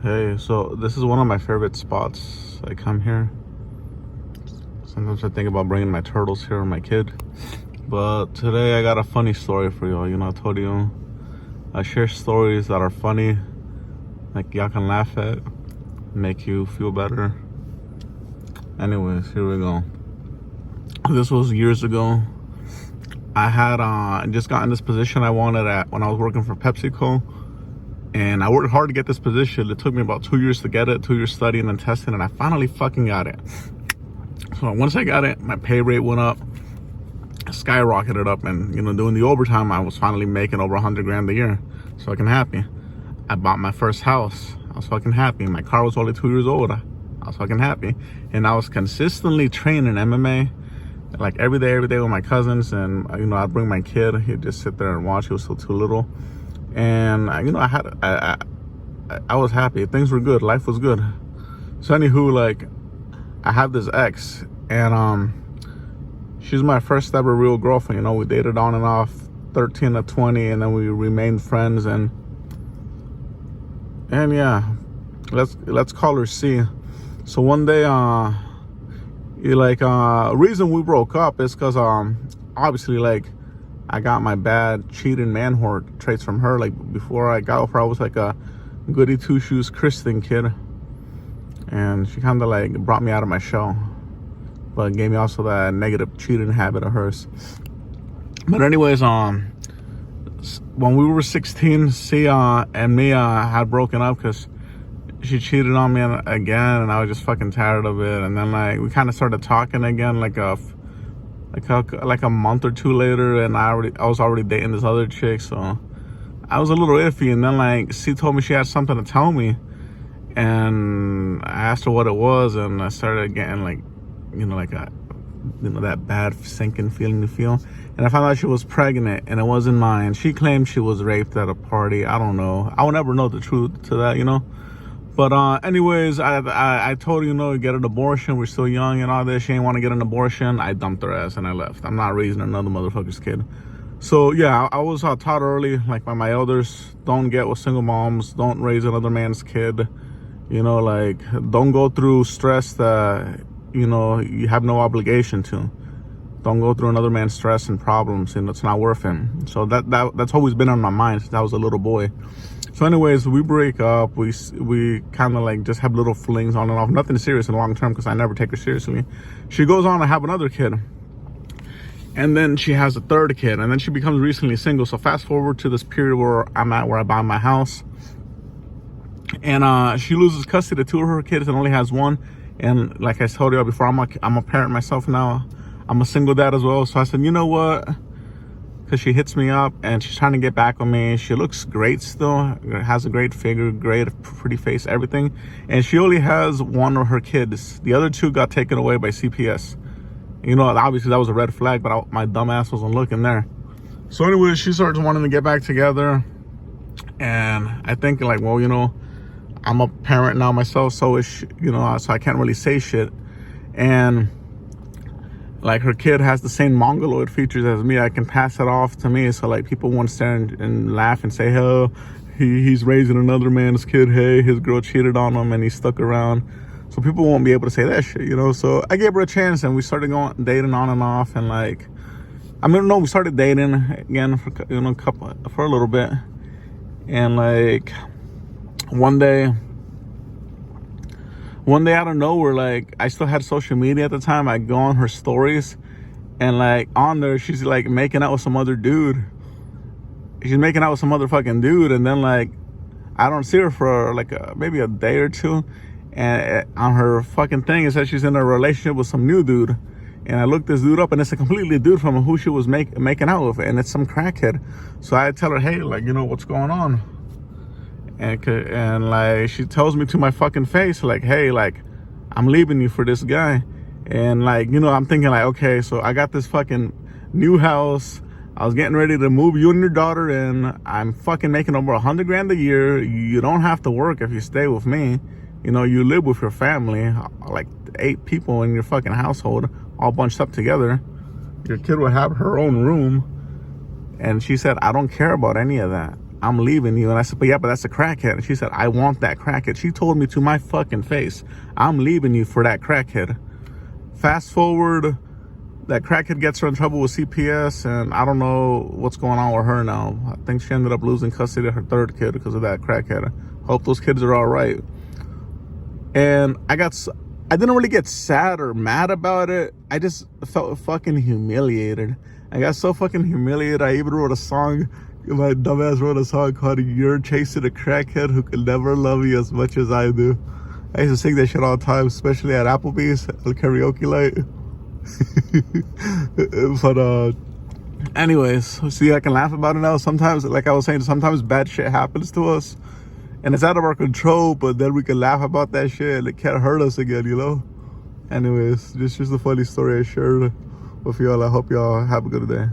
Hey, so this is one of my favorite spots. I come here. Sometimes I think about bringing my turtles here or my kid. But today I got a funny story for y'all. I told you I share stories that are funny, like y'all can laugh at, make you feel better. Anyways, here we go. This was years ago. I had just gotten this position I wanted at when I was working for PepsiCo. And I worked hard to get this position. It took me about 2 years to get it, 2 years studying and testing, and I finally fucking got it. So once I got it, my pay rate went up, skyrocketed up, and doing the overtime, I was finally making over 100 grand a year. So fucking happy. I bought my first house. I was fucking happy. My car was only 2 years old. I was fucking happy. And I was consistently training MMA, like every day with my cousins. And I'd bring my kid. He'd just sit there and watch. He was still too little. And I was happy. Things were good. Life was good. So anywho, like, I have this ex, and she's my first ever real girlfriend. We dated on and off 13 to 20, and then we remained friends. And yeah, let's call her C. So one day, reason we broke up is because obviously, like, I got my bad cheating man whore traits from her. Like, before I got with her, I was like a goody two shoes Christian kid, and she kind of like brought me out of my shell, but gave me also that negative cheating habit of hers. But anyways, when we were 16, she and me had broken up because she cheated on me again, and I was just fucking tired of it. And then like we kind of started talking again, like a month or two later, and I was already dating this other chick, so I was a little iffy. And then like she told me she had something to tell me, and I asked her what it was, and I started getting like that bad sinking feeling you feel. And I found out she was pregnant, and it wasn't mine. She claimed she was raped at a party. I don't know. I will never know the truth to that, But anyways, I told her, get an abortion. We're still young and all this. She ain't want to get an abortion. I dumped her ass and I left. I'm not raising another motherfucker's kid. So yeah, I was taught early, like by my elders, don't get with single moms. Don't raise another man's kid. Like, don't go through stress that, you have no obligation to. Don't go through another man's stress and problems. It's not worth it. So that's always been on my mind since I was a little boy. So anyways, we break up. We kind of like just have little flings on and off. Nothing serious in the long term because I never take her seriously. She goes on to have another kid. And then she has a third kid. And then she becomes recently single. So fast forward to this period where I'm at, where I buy my house. And she loses custody of two of her kids and only has one. And like I told you before, I'm a parent myself now. I'm a single dad as well. So I said, you know what? Because she hits me up and she's trying to get back with me. She looks great still, has a great figure, great pretty face, everything. And she only has one of her kids. The other two got taken away by CPS. Obviously that was a red flag, but my dumb ass wasn't looking there. So anyway, she starts wanting to get back together. And I think like, well, I'm a parent now myself, so is she, so I can't really say shit. And like, her kid has the same mongoloid features as me. I can pass it off to me, so like people won't stand and laugh and say, "Oh, he's raising another man's kid. Hey, his girl cheated on him and he stuck around." So people won't be able to say that shit, So I gave her a chance, and we started dating on and off, and like, we started dating again for for a little bit, and like one day out of nowhere, like, I still had social media at the time. I go on her stories, and like on there, she's like making out with some other dude. She's making out with some motherfucking dude, and then like I don't see her for like maybe a day or two, and on her fucking thing it says she's in a relationship with some new dude. And I looked this dude up, and it's a completely dude from who she was making out with, and it's some crackhead. So I tell her, hey, like, what's going on? And like, she tells me to my fucking face, like, hey, like, I'm leaving you for this guy. And like, I'm thinking like, okay, so I got this fucking new house. I was getting ready to move you and your daughter in. I'm fucking making over 100 grand a year. You don't have to work if you stay with me. You live with your family, like 8 people in your fucking household, all bunched up together. Your kid will have her own room. And she said, I don't care about any of that. I'm leaving you. And I said, but yeah, but that's a crackhead. And she said, I want that crackhead. She told me to my fucking face, I'm leaving you for that crackhead. Fast forward, that crackhead gets her in trouble with CPS, and I don't know what's going on with her now. I think she ended up losing custody of her third kid because of that crackhead. Hope those kids are all right. And I didn't really get sad or mad about it. I just felt fucking humiliated. I got so fucking humiliated, I even wrote a song. My dumbass wrote a song called "You're Chasing a Crackhead Who Could Never Love You As Much As I Do." I used to sing that shit all the time, especially at Applebee's, at the karaoke night. But anyways, see, I can laugh about it now. Sometimes, like I was saying, sometimes bad shit happens to us and it's out of our control, but then we can laugh about that shit and it can't hurt us again, you know? Anyways, this is just a funny story I shared with y'all. I hope y'all have a good day.